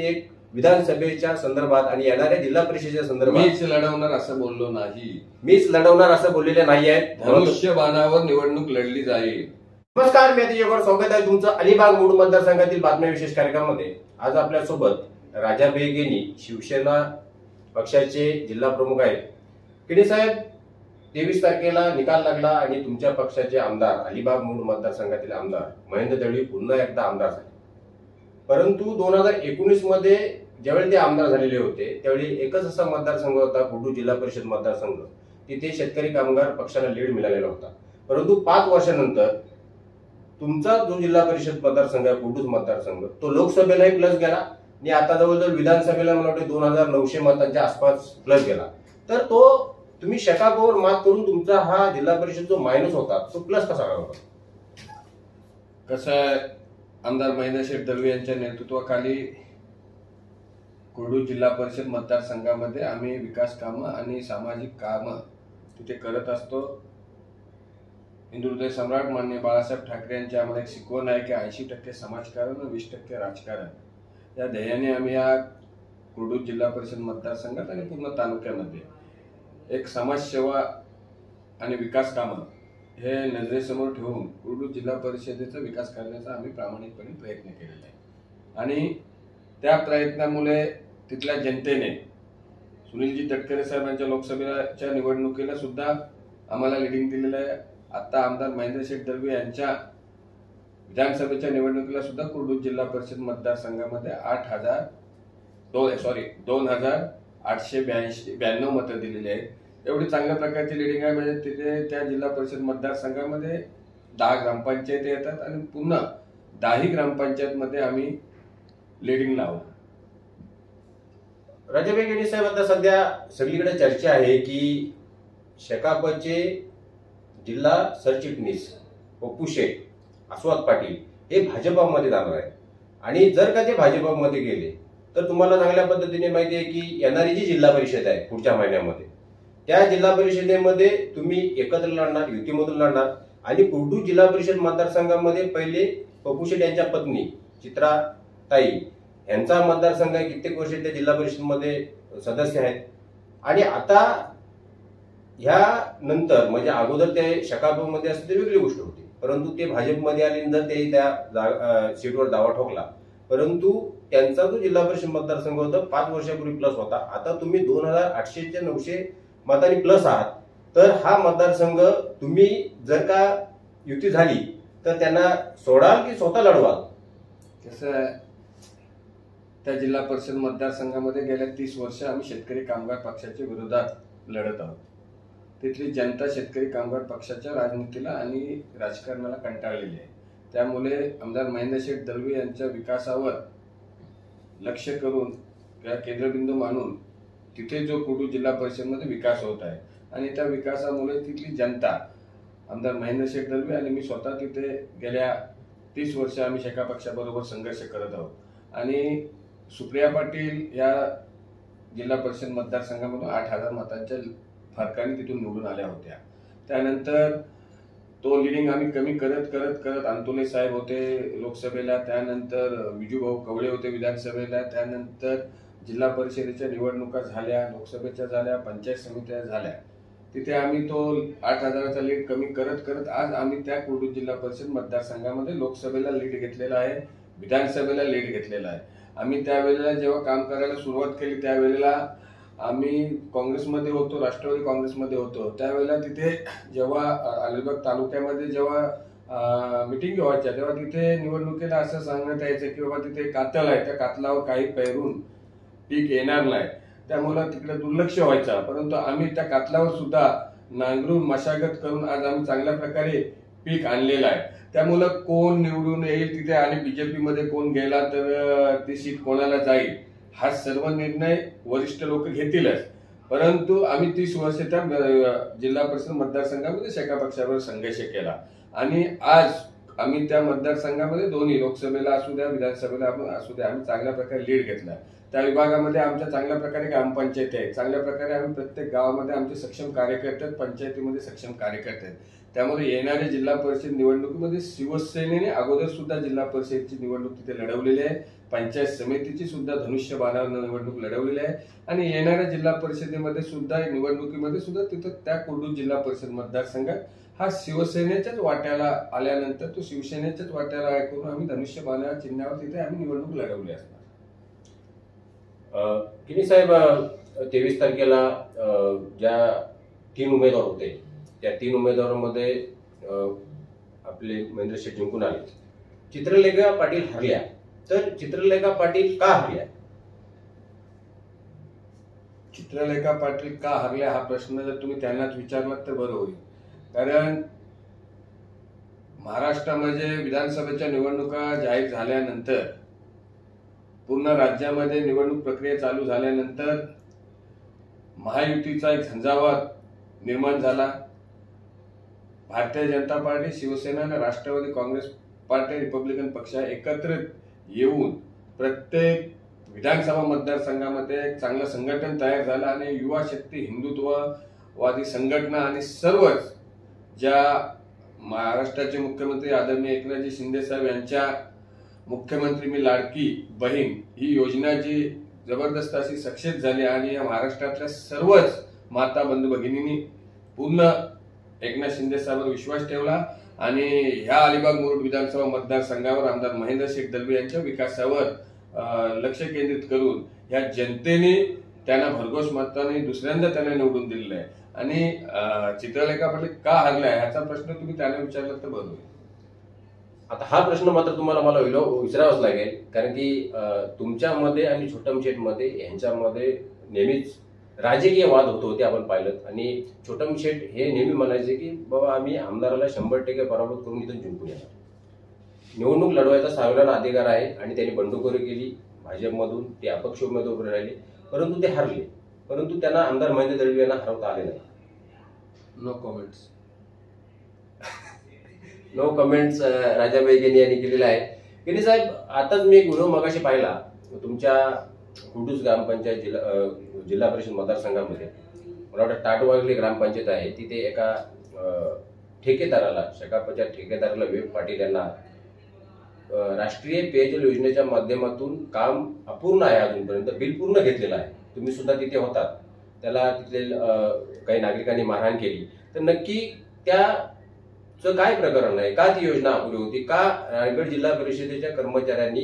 एक विधानसभेच्या संदर्भात आणि येणाऱ्या जिल्हा परिषदेच्या संदर्भात मीच लढवणार असं बोललो नाही. मीच लढवणार असं बोललेले नाही आहेत. धनुष्यबाणावर निवडणूक लढली जाईल. नमस्कार, मी अतिशय स्वागत आहे तुमचं अलिबाग मूळ मतदारसंघातील बातम्या विशेष कार्यक्रमामध्ये. आज आपल्या सोबत राजा बेगेनी शिवसेना पक्षाचे जिल्हा प्रमुख आहेत. केडी साहेब, 23 तारखेला निकाल लागला आणि तुमच्या पक्षाचे आमदार अलिबाग मूळ मतदारसंघातील आमदार महेंद्र दळवी पुन्हा एकदा आमदार झाले. परंतु 2019 मध्ये ज्यावेळी ते आमदार झालेले होते त्यावेळी एकच असा मतदारसंघ होता, कुडू जिल्हा परिषद मतदारसंघ. तिथे शेतकरी कामगार पक्षाला लीड मिळालेला होता. परंतु 5 वर्षानंतर तुमचा जो जिल्हा परिषद मतदारसंघ आहे, कुडू मतदारसंघ, तो लोकसभेलाही प्लस गेला आणि आता जवळजवळ विधानसभेला मला वाटते 2900 मतांच्या आसपास प्लस गेला. तर तो तुम्ही शकापावर मात करून तुमचा हा जिल्हा परिषद जो मायनस होता तो प्लस कसा होता? कसं आहे, आमदार महेंद्र दळवी यांच्या नेतृत्वाखाली कुडू जिल्हा परिषद मतदारसंघामध्ये आम्ही विकास कामं आणि सामाजिक कामं तिथे करत असतो. हिंदुहृदय सम्राट माननीय बाळासाहेब ठाकरे यांची आम्हाला एक शिकवण आहे की 80% समाजकारण आणि 20% राजकारण या ध्येयाने आम्ही या कुडू जिल्हा परिषद मतदारसंघात आणि पूर्ण तालुक्यामध्ये एक समाजसेवा आणि विकास कामं हे नजरेसमोर ठेवून कुडू जिल्हा परिषदेचा विकास करण्याचा आम्ही प्रामाणिकपणे प्रयत्न केलेला आहे. आणि त्या प्रयत्नामुळे तिथल्या जनतेने सुनीलजी तटकरे साहेबांच्या लोकसभेच्या निवडणुकीला सुद्धा आम्हाला लिडिंग दिलेलं आहे. आता आमदार महेंद्र दळवी यांच्या विधानसभेच्या निवडणुकीला सुद्धा कुडू जिल्हा परिषद मतदारसंघामध्ये 2892 मतं दिलेली आहेत. एवढी चांगल्या प्रकारची लिडिंग आहे. म्हणजे तिथे त्या जिल्हा परिषद मतदारसंघामध्ये 10 ग्रामपंचायती येतात आणि पुन्हा 10 ग्रामपंचायतमध्ये आम्ही लिडिंग लावू. राजा बेगेनी साहेब, आता सध्या सगळीकडे चर्चा आहे की शेकापचे जिल्हा सरचिटणीस पप्पू शेठ, आस्वाद पाटील हे भाजपामध्ये जाणार आहेत. आणि जर का ते भाजपामध्ये गेले तर तुम्हाला चांगल्या पद्धतीने माहिती आहे की येणारी जी जिल्हा परिषद आहे पुढच्या महिन्यामध्ये, त्या जिल्हा परिषदेमध्ये तुम्ही एकत्र लढणार, युतीमधून लढणार. आणि कुडू जिल्हा परिषद मतदारसंघामध्ये पहिले पप्पू शेठ यांच्या पत्नी चित्रा ताई यांचा मतदारसंघ आहे. कित्येक वर्ष त्या जिल्हा परिषदमध्ये सदस्य आहेत. आणि आता ह्या नंतर म्हणजे अगोदर ते शकापमध्ये असते ते वेगळी गोष्ट होती, परंतु ते भाजपमध्ये आले नंतर ते त्या सीटवर दावा ठोकला. परंतु त्यांचा जो जिल्हा परिषद मतदारसंघ होता 5 वर्षापूर्वी प्लस होता. आता तुम्ही 2800 मतांनी प्लस आहात. तर हा मतदारसंघ तुम्ही जर का युती झाली तर त्यांना सोडाल की स्वतः लढवाल? कसं आहे, त्या जिल्हा परिषद मतदारसंघामध्ये गेल्या 30 वर्ष आम्ही शेतकरी कामगार पक्षाच्या विरोधात लढत आहोत. तिथली जनता शेतकरी कामगार पक्षाच्या राजनीतीला आणि राजकारणाला कंटाळलेली आहे. त्यामुळे आमदार महेंद्र दळवी यांच्या विकासावर लक्ष करून किंवा केंद्रबिंदू मानून तिथे जो कुडू जिल्हा परिषदमध्ये विकास होत आहे आणि त्या विकासामुळे तिथली जनता, आमदार महेंद्र दळवी आणि मी स्वतः तिथे गेल्या 30 वर्ष आम्ही शेका पक्षाबरोबर संघर्ष करत आहोत. आणि सुप्रिया पाटील या जिल्हा परिषद मतदारसंघामधून 8000 मतांच्या फरकाने तिथून निवडून आल्या होत्या. त्यानंतर तो लिडिंग आम्ही कमी करत करत करत अंतुले साहेब होते लोकसभेला, त्यानंतर विजूभाऊ कवळे होते विधानसभेला, त्यानंतर जिल्हा परिषदेच्या निवडणुका झाल्या, लोकसभेच्या झाल्या, पंचायत समित्या झाल्या. तिथे आम्ही तो 8000चा लीड कमी करत करत आज आम्ही त्या कुडू जिल्हा परिषद मतदारसंघामध्ये लोकसभेला लीड घेतलेला आहे, विधानसभेला लीड घेतलेला आहे. आम्ही त्यावेळेला जेव्हा काम करायला सुरुवात केली त्यावेळेला आम्ही काँग्रेसमध्ये होतो, राष्ट्रवादी काँग्रेसमध्ये होतो. त्यावेळेला तिथे जेव्हा अलिबाग तालुक्यामध्ये जेव्हा मिटिंग व्हायच्या तेव्हा तिथे निवडणुकीला असं सांगण्यात यायचं की बाबा तिथे कातल आहे, त्या कातलावर काही पेरून पीक येणार नाही, त्यामुळे तिकडे दुर्लक्ष व्हायचं. परंतु आम्ही त्या कातलावर सुद्धा नांगरून मशागत करून आज आम्ही चांगल्या प्रकारे पीक आणलेलं आहे. त्यामुळं कोण निवडून येईल तिथे आणि बीजेपी मध्ये कोण गेला तर ती सीट कोणाला जाईल हा सर्व निर्णय वरिष्ठ लोक घेतीलच. परंतु आम्ही 30 वर्ष त्या जिल्हा परिषद मतदारसंघामध्ये शेका पक्षावर संघर्ष केला आणि आज आम्ही त्या मतदारसंघामध्ये दोन्ही लोकसभेला असू द्या, विधानसभेला असू द्या, आम्ही चांगल्या प्रकारे लीड घेतला. त्या विभागामध्ये आमच्या चांगल्या प्रकारे ग्रामपंचायती आहेत. चांगल्या प्रकारे आम्ही प्रत्येक गावामध्ये आमचे सक्षम कार्यकर्ते आहेत, पंचायतीमध्ये सक्षम कार्यकर्ते आहेत. त्यामुळे येणाऱ्या जिल्हा परिषद निवडणुकीमध्ये शिवसेनेने अगोदर सुद्धा जिल्हा परिषदची निवडणूक तिथे लढवलेली आहे. पंचायत समितीची सुद्धा धनुष्यबाणावर निवडणूक लढवलेली आहे आणि येणाऱ्या जिल्हा परिषदेमध्ये सुद्धा निवडणुकीमध्ये सुद्धा तिथं त्या कुर्डू जिल्हा परिषद मतदारसंघात हा शिवसेनेच्याच वाट्याला आल्यानंतर तो शिवसेनेच्याच वाट्याला ऐकून आम्ही धनुष्यबाणा चिन्हावर तिथे आम्ही निवडणूक लढवली असणार. किनी साहेब, 23 तारखेला ज्या 3 उमेदवार होते त्या 3 उमेदवारांमध्ये आपले महेंद्र शेठ जिंकून आले. चित्रलेखा पाटील हरल्या. तर चित्रलेखा पाटील का हरल्या? चित्रलेखा पाटील का हरल्या हा प्रश्न जर तुम्ही त्यांनाच विचारलात तर बरं होईल. कारण महाराष्ट्रामध्ये विधानसभेच्या निवडणुका जाहीर झाल्यानंतर, पूर्ण राज्यामध्ये निवडणूक प्रक्रिया चालू झाल्यानंतर महायुतीचा एक झंझावात निर्माण झाला. भारतीय जनता पार्टी, शिवसेना आणि राष्ट्रवादी काँग्रेस पार्टी, रिपब्लिकन पक्ष एकत्रित येऊन प्रत्येक विधानसभा मतदारसंघामध्ये एक चांगलं संघटन तयार झालं आणि युवा शक्ती, हिंदुत्ववादी संघटना आणि सर्वच ज्या महाराष्ट्राचे मुख्यमंत्री आदरणीय एकनाथजी शिंदे साहेब यांच्या मुख्यमंत्री मी लाडकी बहीण ही योजना जी जबरदस्त अशी सक्सेस झाली आणि या महाराष्ट्रातल्या सर्वच माता बंधू भगिनींनी पूर्ण एकनाथ शिंदे साहेबांवर विश्वास ठेवला आणि ह्या अलिबाग मुरुड विधानसभा मतदारसंघावर आमदार महेंद्र शेठ दलवी यांच्या विकासावर लक्ष केंद्रित करून या जनतेने त्यांना भरघोस मताने दुसऱ्यांदा त्यांना निवडून दिलेलं आहे. आणि चित्रलेखा पाटील का हरल्या ह्याचा प्रश्न तुम्ही त्यांना विचारला तर बरोबर. आता हा प्रश्न मात्र तुम्हाला मला विचारावाच लागेल, कारण की तुमच्यामध्ये आणि छोटम शेठ मध्ये यांच्यामध्ये नेहमीच राजकीय वाद होत होते आपण पाहिलं. आणि छोटम शेठ हे नेहमी म्हणायचे की बाबा आम्ही आमदाराला 100% पराभूत करून इथून जिंकून येणार. निवडणूक लढवायचा सर्वांना अधिकार आहे आणि त्यांनी बंडखोरी केली. भाजपमधून ते अपक्ष उमेदवार राहिले, परंतु ते हरले. परंतु त्यांना आमदार महेंद्र दळवी यांना हरवता आले नाही. No comments. No comments Rajabai Geni यांनी केलेला आहे. गेनी साहेब, आताच मी एक व्हिडिओ मगाशी पाहिला तुमच्या कुर्डूस ग्रामपंचायत जिल्हा परिषद मतदारसंघामध्ये. मला वाटतं टाटवागली ग्रामपंचायत आहे, तिथे एका ठेकेदाराला, शकापच्या ठेकेदाराला विवेक पाटील यांना राष्ट्रीय पेयजल योजनेच्या माध्यमातून काम अपूर्ण आहे, अजूनपर्यंत बिल पूर्ण घेतलेलं आहे. तुम्ही सुद्धा तिथे होतात. त्याला तिथले काही नागरिकांनी मारहाण केली. तर नक्की त्याचं काय प्रकरण आहे? का ती योजना अपुरी होती? का रायगड जिल्हा परिषदेच्या कर्मचाऱ्यांनी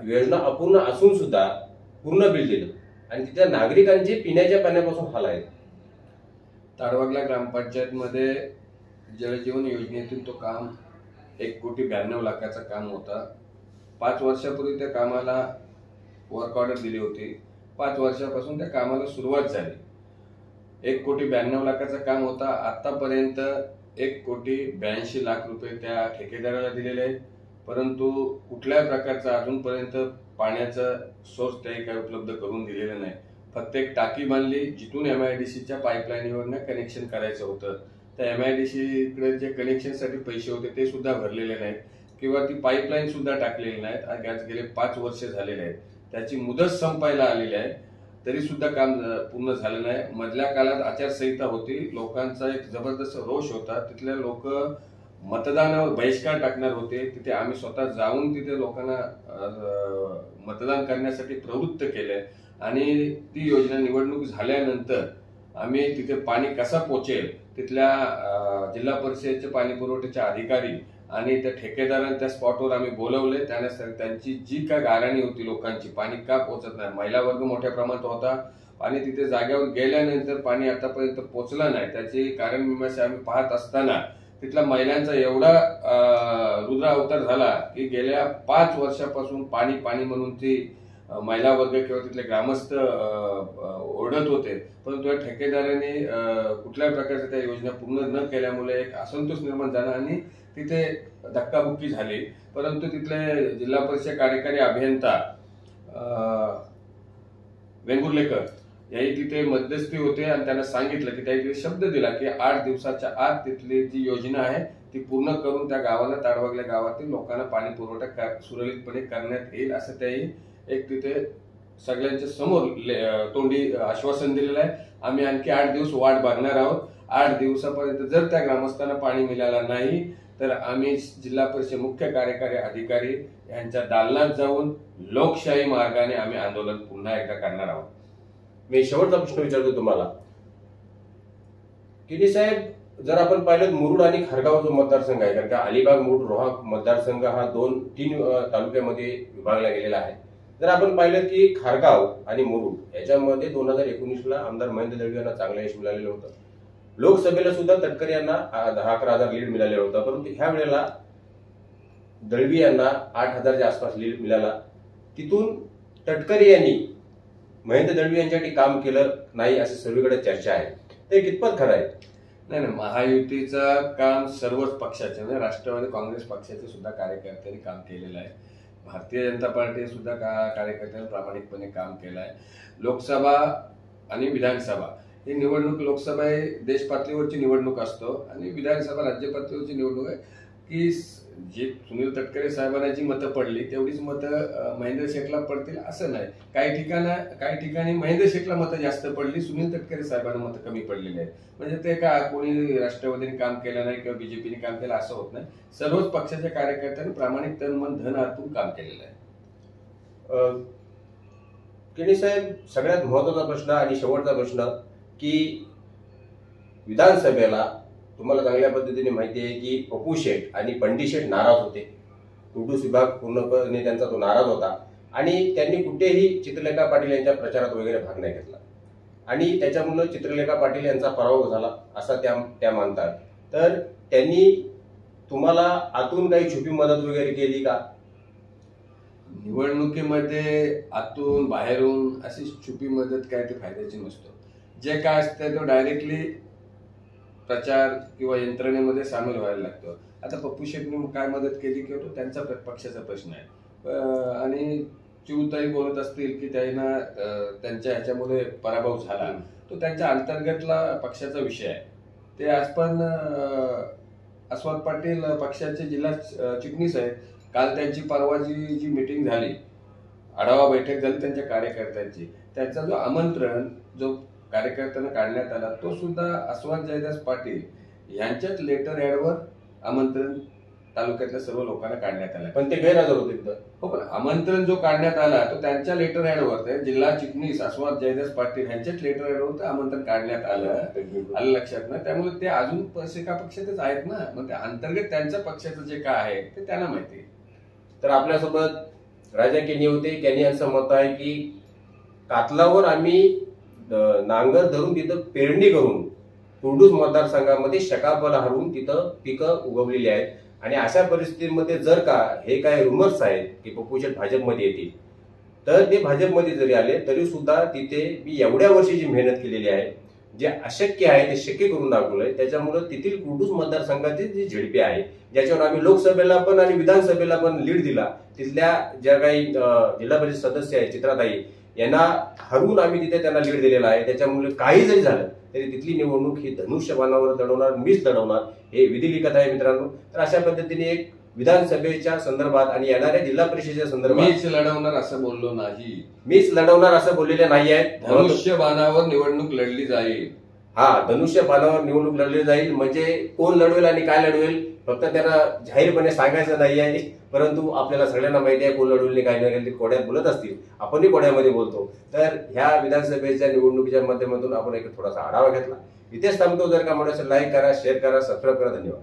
योजना अपूर्ण असून सुद्धा पूर्ण बिल दिलं आणि तिथल्या नागरिकांचे पिण्याच्या पाण्यापासून हाल आहेत? ताडवागला ग्रामपंचायत मध्ये जलजीवन योजनेतून तो काम 1,92,00,000चं काम होता. 5 वर्षापूर्वी त्या कामाला वर्क ऑर्डर दिली होती. 5 वर्षापासून त्या कामाला सुरुवात झाली. 1,92,00,000चं काम होता. आतापर्यंत 1,82,00,000 रुपये त्या ठेकेदाराला दिलेले आहेत. परंतु कुठल्याही प्रकारचा अजूनपर्यंत पाण्याचा सोर्स त्याही काही उपलब्ध करून दिलेलं नाही. फक्त एक टाकी बांधली जिथून MIDCच्या पाईपलाईनवरनं कनेक्शन करायचं होतं. त्या MIDC कडे जे कनेक्शनसाठी पैसे होते ते सुद्धा भरलेले नाहीत किंवा ती पाईपलाईन सुद्धा टाकलेली नाहीत. आज गेले 5 वर्ष झालेले आहेत. त्याची मुदत संपायला आलेली आहे, तरी सुद्धा काम पूर्ण झालं नाही. मधल्या काळात आचारसंहिता होती, लोकांचा एक जबरदस्त रोष होता. तिथले लोक मतदानावर बहिष्कार टाकणार होते. तिथे आम्ही स्वतः जाऊन तिथे लोकांना मतदान करण्यासाठी प्रवृत्त केले आणि ती योजना निवडणूक झाल्यानंतर आम्ही तिथे पाणी कसा पोचेल, तिथल्या जिल्हा परिषदेचे पाणी पुरवठ्याचे अधिकारी आणि त्या ठेकेदारांना त्या स्पॉटवर आम्ही बोलवले. त्यांची जी काय गाऱ्हाणी होती लोकांची, पाणी का पोहोचत नाही, महिला वर्ग मोठ्या प्रमाणात होता आणि तिथे जागेवर गेल्यानंतर पाणी आतापर्यंत पोहोचलं नाही, त्याची कारण मीमांसा आम्ही पाहत असताना तिथल्या महिलांचा एवढा रुद्र अवतार झाला की गेल्या 5 वर्षापासून पाणी पाणी म्हणून ती महिला वर्ग किंवा तिथले ग्रामस्थ ओरडत होते. परंतु या ठेकेदारांनी कुठल्याही प्रकारच्या त्या योजना पूर्ण न केल्यामुळे एक असंतोष निर्माण झाला आणि तिथे धक्काबुक्की झाली. परंतु तिथले जिल्हा परिषद कार्यकारी अभियंता वेंगुर्लेकर याही तिथे मध्यस्थी होते आणि त्यांना सांगितलं की त्यांनी शब्द दिला की 8 दिवसाच्या आत तिथली जी योजना आहे ती पूर्ण करून त्या गावाला, ताडवागल्या गावातील लोकांना पाणी पुरवठा सुरळीतपणे करण्यात येईल असं त्याही एक तिथे सगळ्यांच्या समोर तोंडी आश्वासन दिलेलं आहे. आम्ही आणखी 8 दिवस वाट बघणार आहोत. 8 दिवसापर्यंत जर त्या ग्रामस्थांना पाणी मिळालं नाही तर आम्ही जिल्हा परिषद मुख्य कार्यकारी अधिकारी यांच्या दालनात जाऊन लोकशाही मार्गाने आम्ही आंदोलन पुन्हा एकदा करणार आहोत. मी शेवटचा प्रश्न विचारतो तुम्हाला, किनी साहेब, जर आपण पाहिलं मुरुड आणि खारगाव जो मतदारसंघ आहे, कारण का अलिबाग मुरुड रोहा मतदारसंघ हा 2-3 तालुक्यामध्ये विभागला गेलेला आहे. जर आपण पाहिलं की खारगाव आणि मुरुड याच्यामध्ये 2019ला आमदार महेंद्र दळवी यांना चांगलं यश मिळालेलं होतं. लोकसभेला सुद्धा तटकरे यांना 10-11,000 लीड मिळालेलं होतं, परंतु ह्या वेळेला दळवी यांना 8,000च्या आसपास लीड मिळाला. तिथून तटकरे यांनी महेंद्र दळवी यांच्यासाठी काम केलं नाही असे सर्वीकडे चर्चा आहे. ते कितपत खरं आहे? नाही, महायुतीचं काम सर्वच पक्षाचे म्हणजे राष्ट्रवादी काँग्रेस पक्षाचे सुद्धा कार्यकर्त्यांनी काम केलेलं आहे. भारतीय जनता पार्टी सुद्धा कार्यकर्त्यांनी प्रामाणिकपणे काम केलं आहे. लोकसभा आणि विधानसभा ही निवडणूक, लोकसभा हे देश पातळीवरची निवडणूक असतो आणि विधानसभा राज्य पातळीवरची निवडणूक आहे की जे सुनील तटकरे साहेबांना जी मतं पडली तेवढीच मतं महेंद्र शेखला पडतील असं नाही. काही ठिकाणी महेंद्र शेखला मतं जास्त पडली, सुनील तटकरे साहेबांना मतं कमी पडलेली आहेत. म्हणजे ते का कोणी राष्ट्रवादीने काम केलं नाही किंवा बीजेपीने काम केलं असं होत नाही. सर्वच पक्षाच्या कार्यकर्त्यांनी प्रामाणिक तन मन धन अर्पून काम केलेलं आहे. किणी साहेब, सगळ्यात महत्वाचा प्रश्न आणि शेवटचा प्रश्न की विधानसभेला तुम्हाला चांगल्या पद्धतीने माहिती आहे की पप्पू शेठ आणि बंडी शेठ नाराज होते. कुडूस विभाग पूर्णपणे त्यांचा तो नाराज होता आणि त्यांनी कुठेही चित्रलेखा पाटील यांच्या प्रचारात वगैरे भाग नाही घेतला आणि त्याच्यामुळे चित्रलेखा पाटील यांचा पराभव झाला असा त्या मानतात. तर त्यांनी तुम्हाला आतून काही छुपी मदत वगैरे केली का? निवडणुकीमध्ये आतून बाहेरून अशी छुपी मदत काय ते फायद्याची नसतो. जे काय असतं तो डायरेक्टली प्रचार किंवा यंत्रणेमध्ये सामील व्हायला लागतो. आता पप्पू शेठने काय मदत केली किंवा तो त्यांचा पक्षाचा प्रश्न आहे आणि चिवताई बोलत असतील की त्यांना त्यांच्या ह्याच्यामुळे पराभव झाला, तो त्यांच्या अंतर्गतला पक्षाचा विषय आहे. ते आज पण अस्वाद पाटील पक्षाचे जिल्हा चिटणीस आहेत. काल त्यांची परवाची जी मीटिंग झाली, आढावा बैठक झाली त्यांच्या कार्यकर्त्यांची, त्याचा जो आमंत्रण जो कार्यकर्त्यांना काढण्यात आला तो सुद्धा अस्वाद जयदास पाटील यांच्याच लेटर ॲडवर आमंत्रण तालुक्यातल्या सर्व लोकांना काढण्यात आलं. पण ते गैरहजर होते तिथं. हो, पण आमंत्रण जो काढण्यात आला तो त्यांच्या लेटर ॲडवर, जिल्हा चिटणीस अस्वाद जयदास पाटील यांच्याच लेटर ॲडवर आमंत्रण काढण्यात आलं लक्षात ना. त्यामुळे ते अजून एका पक्षातच आहेत ना, मग त्या अंतर्गत त्यांच्या पक्षाचं जे काय आहे ते त्यांना माहिती आहे. तर आपल्यासोबत राजा केनी होते. त्यांनी असं मत आहे की कातलावर आम्ही नांगर धरून तिथं पेरणी करून कुर्डूस मतदारसंघामध्ये शकापला हरवून तिथं पिकं उगवलेली आहेत आणि अशा परिस्थितीमध्ये जर का हे काय रुमर्स आहेत की पप्पू शेठ भाजपमध्ये येतील, तर ते भाजपमध्ये जरी आले तरी सुद्धा तिथे मी एवढ्या वर्षी जी मेहनत केलेली आहे, जे अशक्य आहे ते शक्य करून दाखवलंय. त्याच्यामुळे तेथील कुर्डूस मतदारसंघाची जी झेडपी आहे, ज्याच्यावर आम्ही लोकसभेला पण आणि विधानसभेला पण लीड दिला, तिथल्या ज्या काही जिल्हा परिषद सदस्य आहेत चित्राताई यांना हरवून आम्ही तिथे त्यांना लीड दिलेला आहे. त्याच्यामुळे काही जरी झालं तरी तिथली निवडणूक ही धनुष्यबाणावर लढवणार, मीच लढवणार, हे विधिलिखित आहे मित्रांनो. तर अशा पद्धतीने एक विधानसभेच्या संदर्भात आणि येणाऱ्या जिल्हा परिषदेच्या संदर्भात मीच लढवणार असं बोललो नाही, मीच लढवणार असं बोललेले नाही आहेत. धनुष्यबाणावर निवडणूक लढली जाईल. हा, धनुष्यबाणावर निवडणूक लढली जाईल म्हणजे कोण लढवेल आणि काय लढवेल फक्त त्यांना जाहीरपणे सांगायचं नाही आहे, परंतु आपल्याला सगळ्यांना माहिती आहे कोण लढवले काय नाही. ते कोड्यात बोलत असतील, आपणही कोड्यामध्ये बोलतो. तर ह्या विधानसभेच्या निवडणुकीच्या माध्यमातून आपण एक थोडासा आढावा घेतला. इथेच थांबतो. जर का म्हणजे लाईक करा, शेअर करा, सबस्क्राईब करा. धन्यवाद.